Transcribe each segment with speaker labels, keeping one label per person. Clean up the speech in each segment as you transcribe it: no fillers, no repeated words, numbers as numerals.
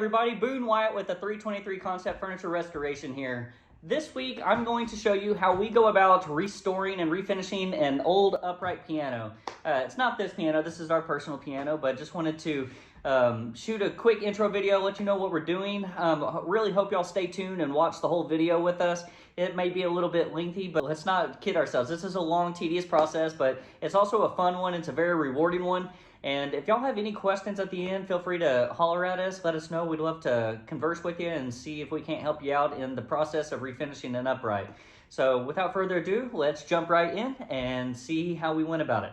Speaker 1: everybody, Boone Wyatt with the 323 Concept Furniture Restoration here. This week I'm going to show you how we go about restoring and refinishing an old upright piano. It's not this piano, this is our personal piano, but just wanted to shoot a quick intro video, let you know what we're doing. Really hope y'all stay tuned and watch the whole video with us. It may be a little bit lengthy, but let's not kid ourselves. This is a long, tedious process, but it's also a fun one. It's a very rewarding one. And if y'all have any questions at the end, feel free to holler at us, let us know. We'd love to converse with you and see if we can't help you out in the process of refinishing an upright. So without further ado, let's jump right in and see how we went about it.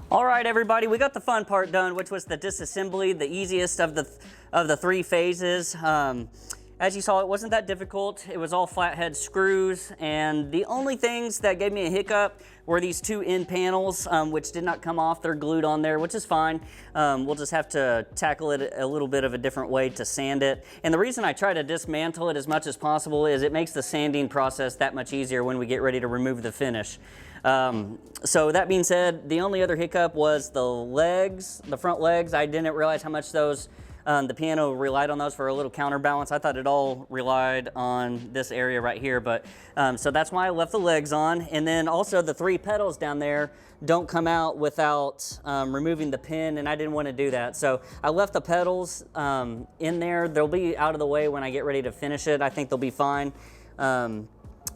Speaker 1: All right, everybody, we got the fun part done, which was the disassembly, the easiest of the three phases. As you saw, it wasn't that difficult. It was all flathead screws, and the only things that gave me a hiccup were these two end panels, which did not come off. They're glued on there, which is fine. We'll just have to tackle it a little bit of a different way to sand it. And the reason I try to dismantle it as much as possible is it makes the sanding process that much easier when we get ready to remove the finish. So that being said, the only other hiccup was the legs, the front legs. I didn't realize how much those the piano relied on those for a little counterbalance. I thought it all relied on this area right here, but so that's why I left the legs on. And then also the 3 pedals down there don't come out without removing the pin, and I didn't want to do that. So I left the pedals in there. They'll be out of the way when I get ready to finish it. I think they'll be fine.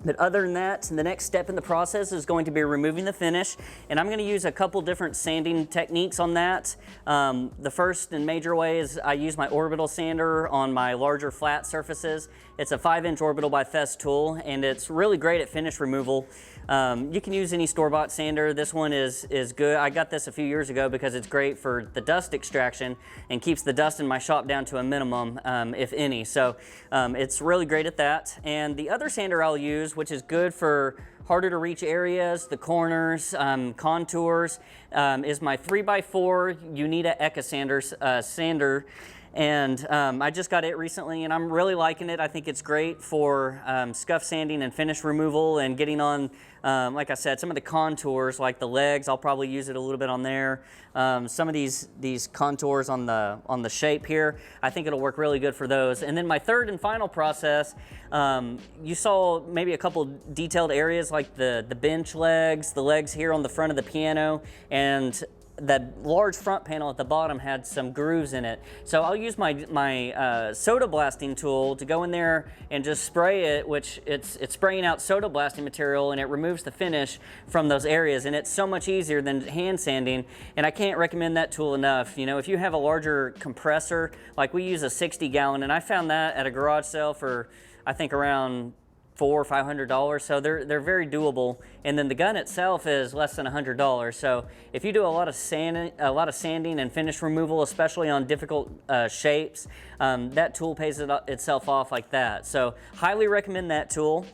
Speaker 1: But other than that, the next step in the process is going to be removing the finish, and I'm going to use a couple different sanding techniques on that. The first and major way is I use my orbital sander on my larger flat surfaces. It's a 5-inch orbital by Festool, and it's really great at finish removal. You can use any store-bought sander. This one is good. I got this a few years ago because it's great for the dust extraction and keeps the dust in my shop down to a minimum, if any. So it's really great at that. And the other sander I'll use, which is good for harder to reach areas, the corners, contours, is my 3x4 Unita Eca sander. And I just got it recently, and I'm really liking it. I think it's great for scuff sanding and finish removal and getting on, like I said, some of the contours, like the legs. I'll probably use it a little bit on there. Some of these contours on the shape here, I think it'll work really good for those. And then my third and final process, you saw maybe a couple detailed areas like the bench legs, the legs here on the front of the piano, and that large front panel at the bottom had some grooves in it. So I'll use my soda blasting tool to go in there and just spray it, which it's spraying out soda blasting material, and it removes the finish from those areas, and it's so much easier than hand sanding, and I can't recommend that tool enough. You know, if you have a larger compressor, like we use a 60-gallon, and I found that at a garage sale for I think around $400 or $500, so they're very doable. And then the gun itself is less than $100. So if you do a lot of sanding and finish removal, especially on difficult shapes, that tool pays itself off like that. So highly recommend that tool.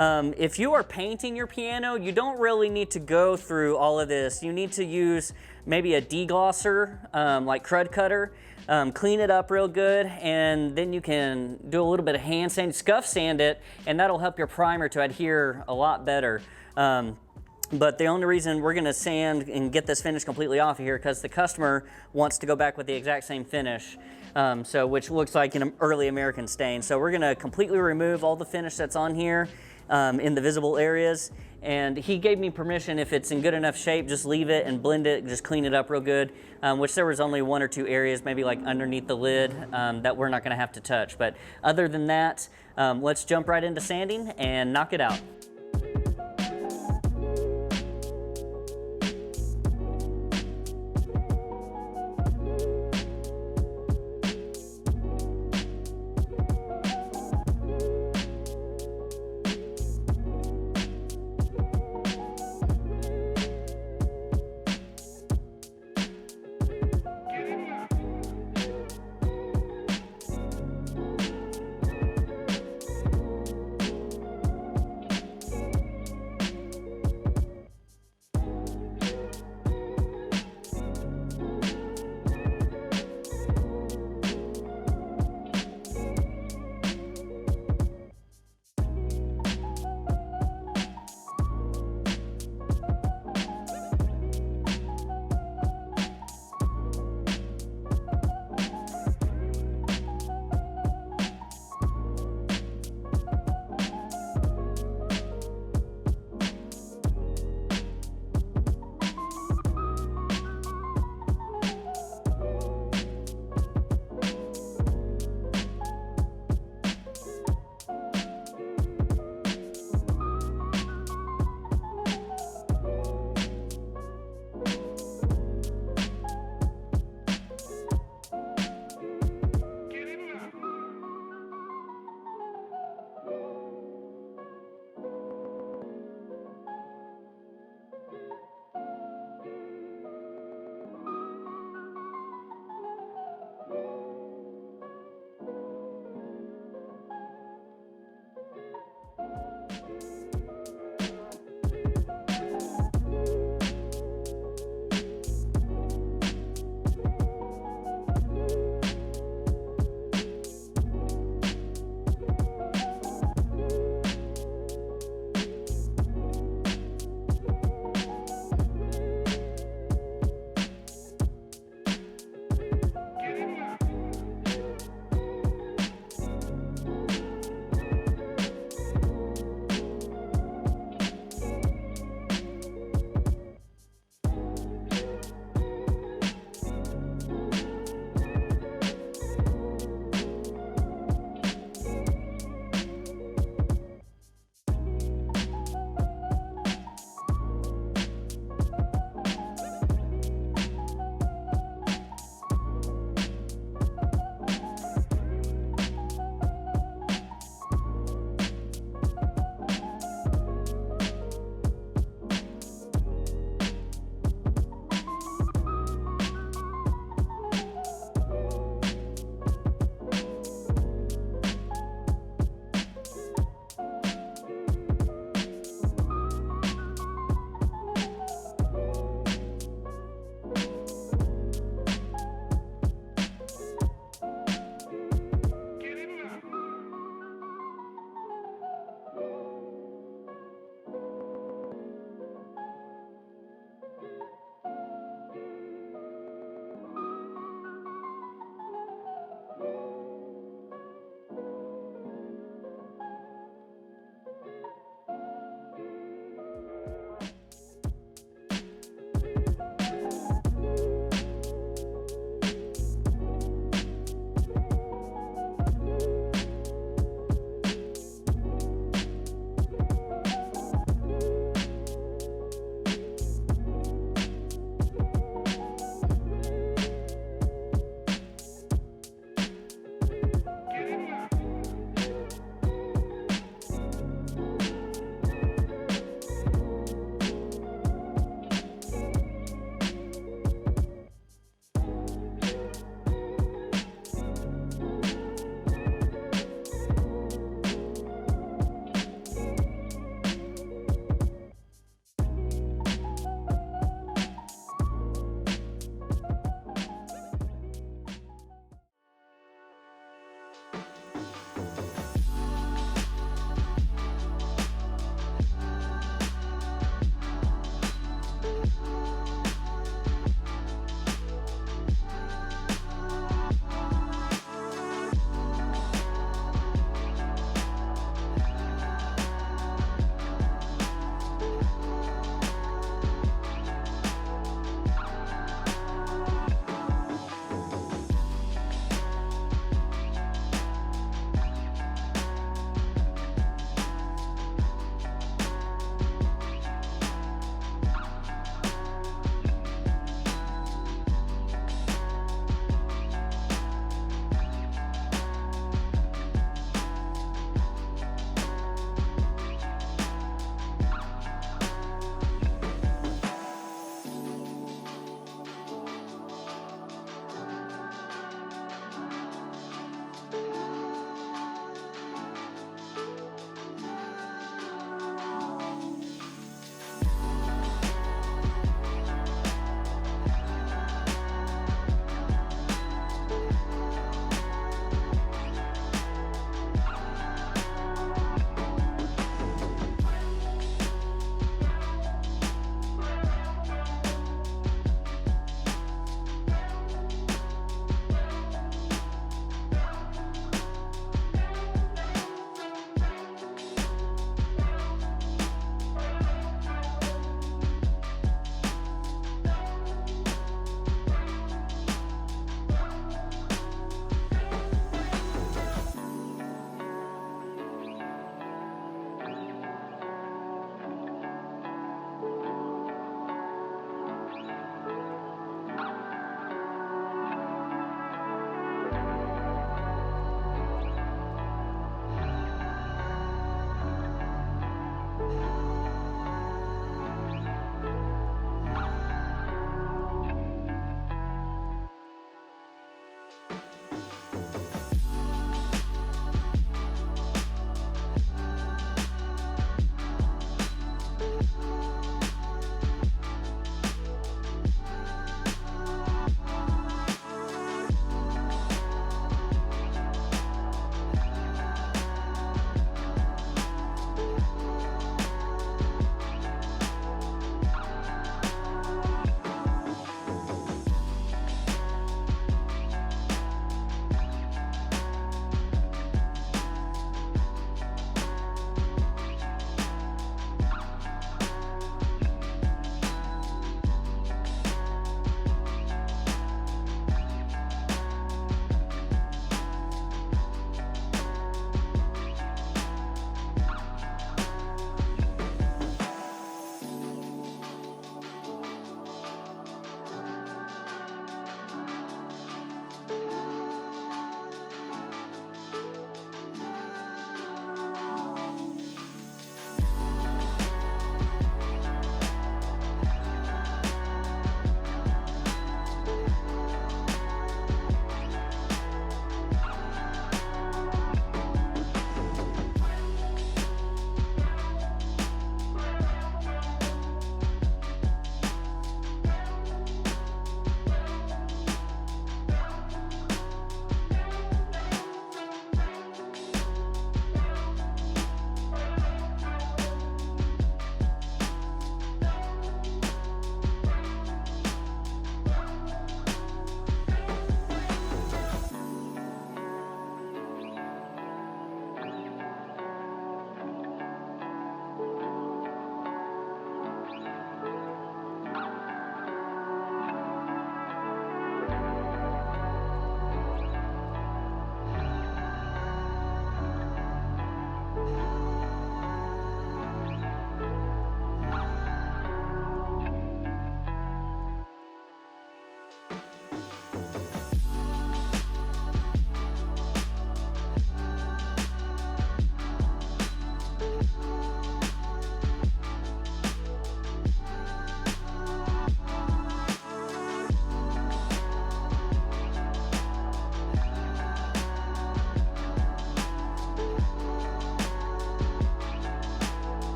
Speaker 1: If you are painting your piano, you don't really need to go through all of this. You need to use maybe a deglosser, like Crud Cutter. Clean it up real good, and then you can do a little bit of hand sand, scuff sand it, and that'll help your primer to adhere a lot better. But the only reason we're going to sand and get this finish completely off of here because the customer wants to go back with the exact same finish, which looks like an early American stain. So we're going to completely remove all the finish that's on here in the visible areas. And he gave me permission, if it's in good enough shape, just leave it and blend it, just clean it up real good, which there was only 1 or 2 areas, maybe like underneath the lid, that we're not going to have to touch. But other than that, let's jump right into sanding and knock it out.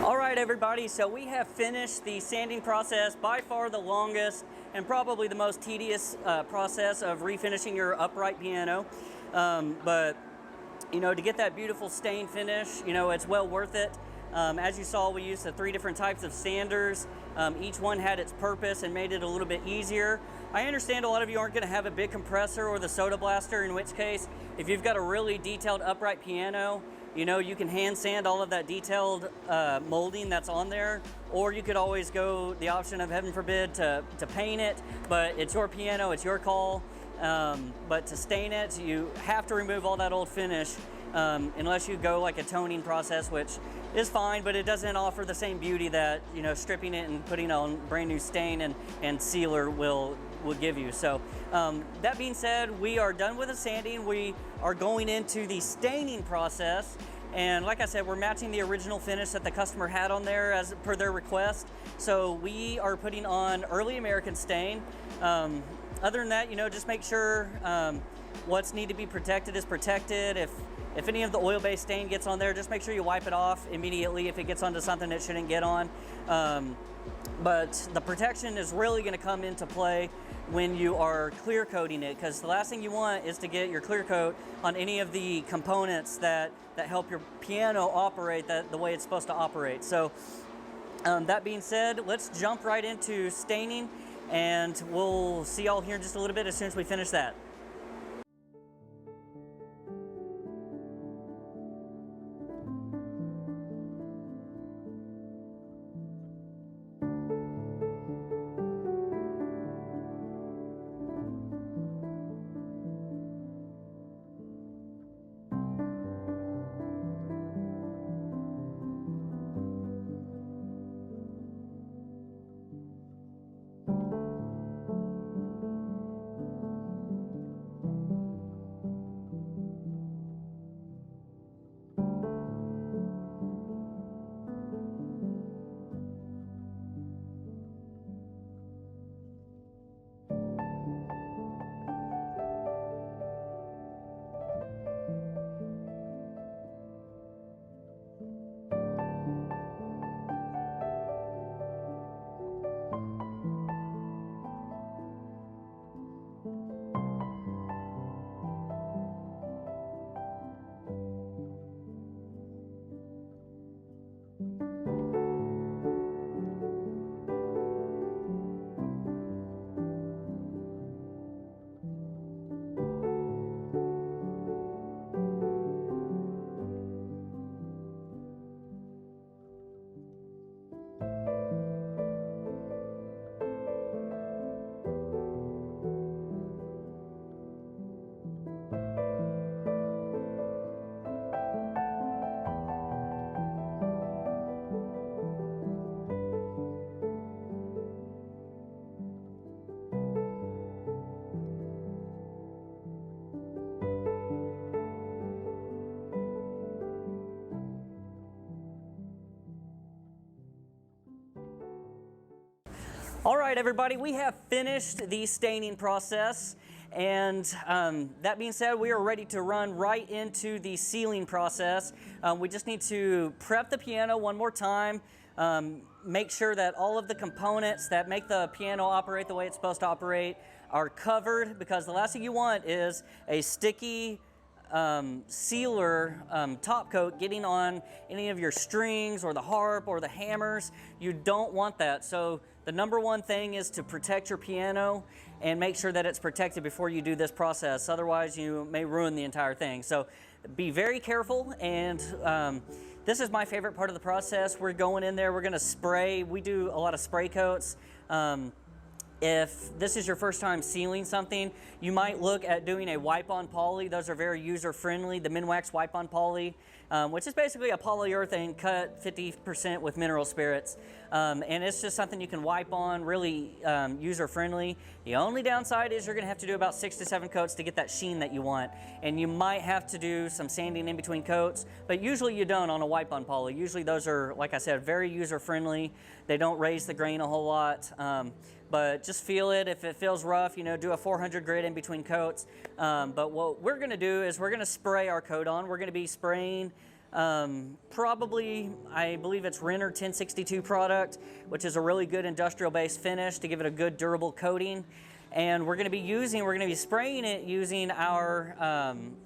Speaker 1: All right, everybody, so we have finished the sanding process, by far the longest and probably the most tedious process of refinishing your upright piano. But you know, to get that beautiful stain finish, you know, it's well worth it. As you saw, we used the 3 different types of sanders. Each one had its purpose and made it a little bit easier. I understand a lot of you aren't going to have a big compressor or the soda blaster, in which case, if you've got a really detailed upright piano, you know, you can hand sand all of that detailed molding that's on there, or you could always go the option of, heaven forbid, to paint it, but it's your piano, it's your call. But to stain it, you have to remove all that old finish unless you go like a toning process, which is fine, but it doesn't offer the same beauty that, you know, stripping it and putting on brand new stain and sealer will give you. So that being said, we are done with the sanding. We are going into the staining process, and like I said, we're matching the original finish that the customer had on there as per their request. So we are putting on early American stain. Other than that, you know, just make sure what's need to be protected is protected. If any of the oil-based stain gets on there, just make sure you wipe it off immediately if it gets onto something it shouldn't get on. But the protection is really going to come into play when you are clear coating it, because the last thing you want is to get your clear coat on any of the components that help your piano operate the way it's supposed to operate. So that being said, let's jump right into staining, and we'll see y'all here in just a little bit as soon as we finish that. All right, everybody, we have finished the staining process, and that being said, we are ready to run right into the sealing process. We just need to prep the piano one more time, make sure that all of the components that make the piano operate the way it's supposed to operate are covered, because the last thing you want is a sticky sealer top coat getting on any of your strings or the harp or the hammers. You don't want that. So the number one thing is to protect your piano and make sure that it's protected before you do this process. Otherwise, you may ruin the entire thing. So be very careful, and this is my favorite part of the process. We're going in there, we're going to spray. We do a lot of spray coats. If this is your first time sealing something, you might look at doing a wipe-on poly. Those are very user-friendly. The Minwax wipe-on poly, which is basically a polyurethane cut 50% with mineral spirits. And it's just something you can wipe on, really user-friendly. The only downside is you're going to have to do about 6 to 7 coats to get that sheen that you want. And you might have to do some sanding in between coats, but usually you don't on a wipe-on poly. Usually those are, like I said, very user-friendly. They don't raise the grain a whole lot. But just feel it. If it feels rough, you know, do a 400 grit in between coats. But what we're going to do is we're going to spray our coat on. We're going to be spraying Probably, I believe it's Renner 1062 product, which is a really good industrial-based finish to give it a good durable coating. And we're going to be spraying it using our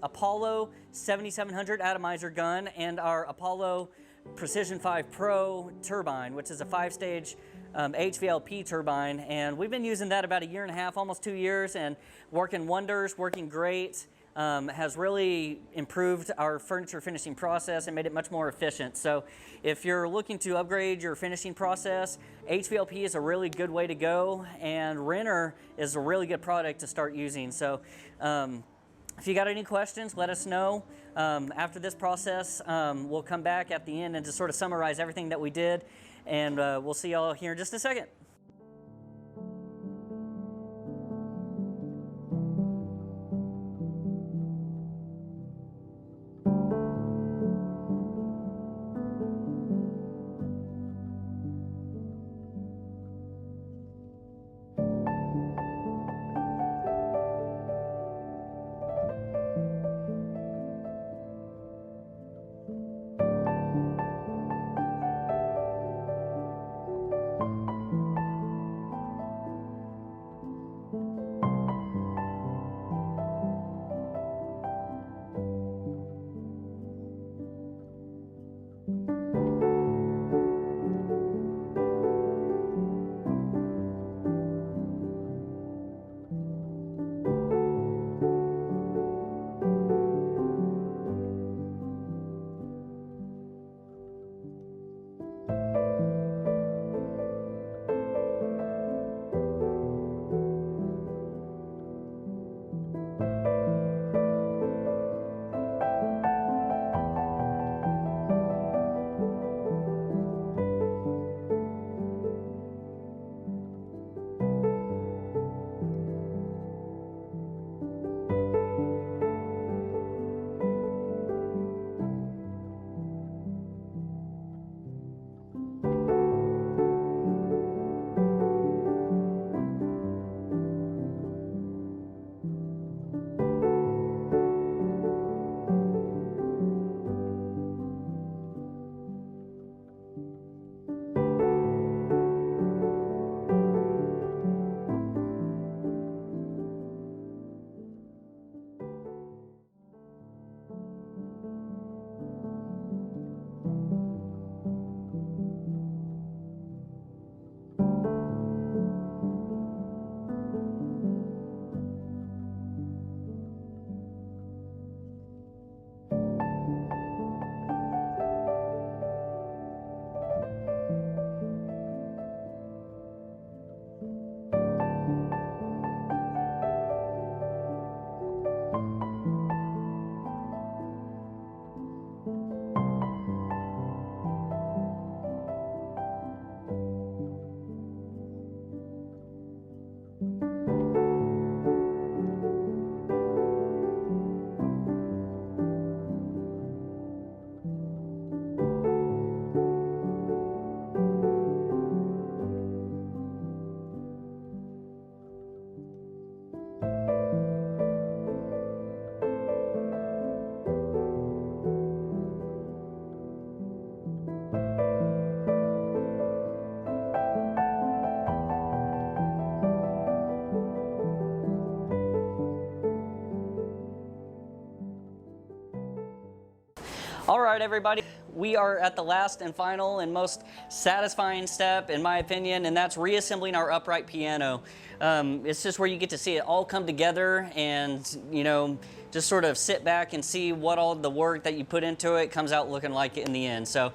Speaker 1: Apollo 7700 atomizer gun and our Apollo Precision 5 Pro turbine, which is a 5-stage HVLP turbine. And we've been using that about 1.5 years, almost 2 years, and working wonders, working great. Has really improved our furniture finishing process and made it much more efficient. So if you're looking to upgrade your finishing process, HVLP is a really good way to go, and Renner is a really good product to start using. So if you got any questions, let us know. After this process, we'll come back at the end and just sort of summarize everything that we did, and we'll see y'all here in just a second. All right, everybody, we are at the last and final and most satisfying step, in my opinion, and that's reassembling our upright piano. It's just where you get to see it all come together and, you know, just sort of sit back and see what all the work that you put into it comes out looking like in the end. So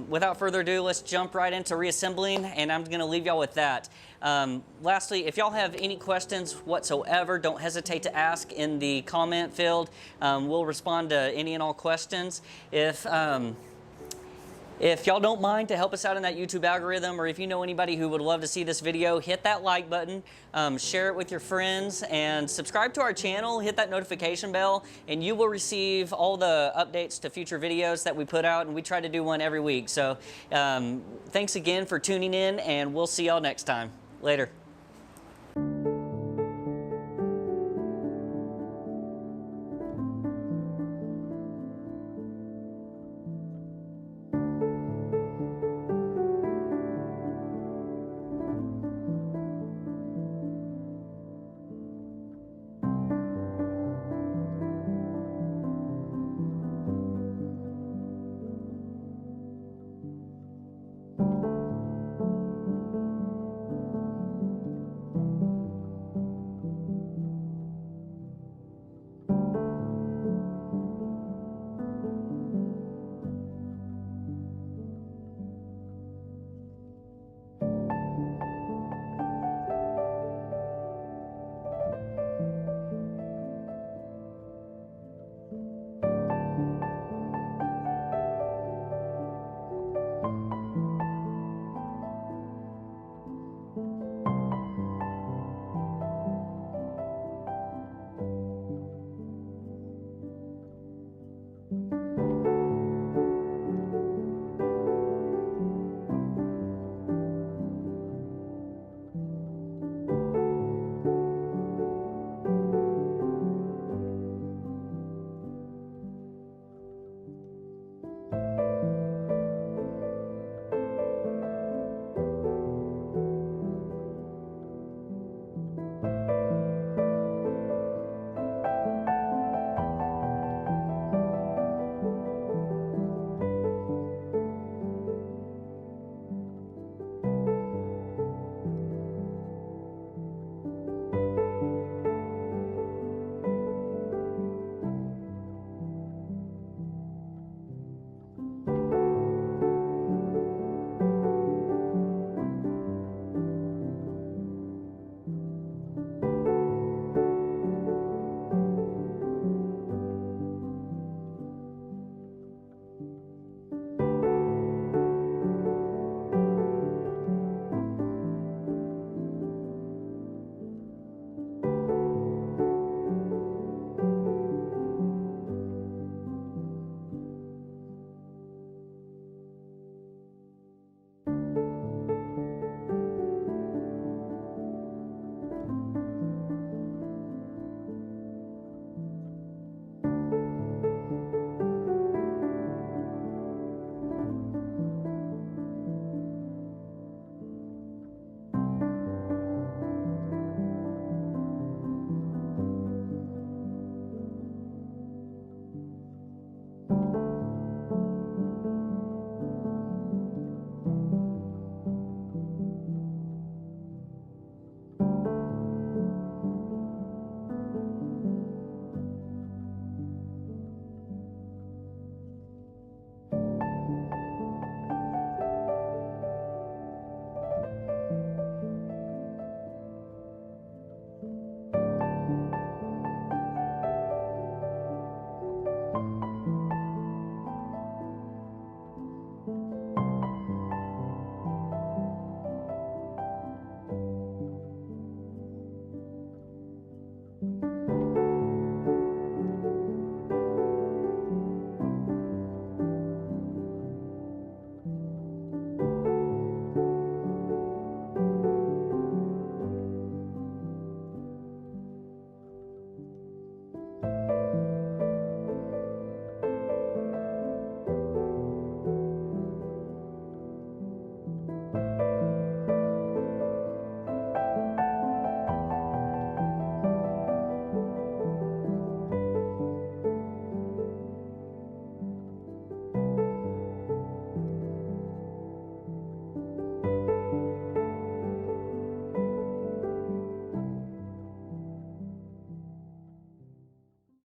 Speaker 1: without further ado, let's jump right into reassembling, and I'm going to leave y'all with that. Lastly, if y'all have any questions whatsoever, don't hesitate to ask in the comment field. We'll respond to any and all questions. If y'all don't mind to help us out in that YouTube algorithm, or if you know anybody who would love to see this video, hit that like button, share it with your friends, and subscribe to our channel, hit that notification bell, and you will receive all the updates to future videos that we put out, and we try to do one every week. So thanks again for tuning in, and we'll see y'all next time. Later.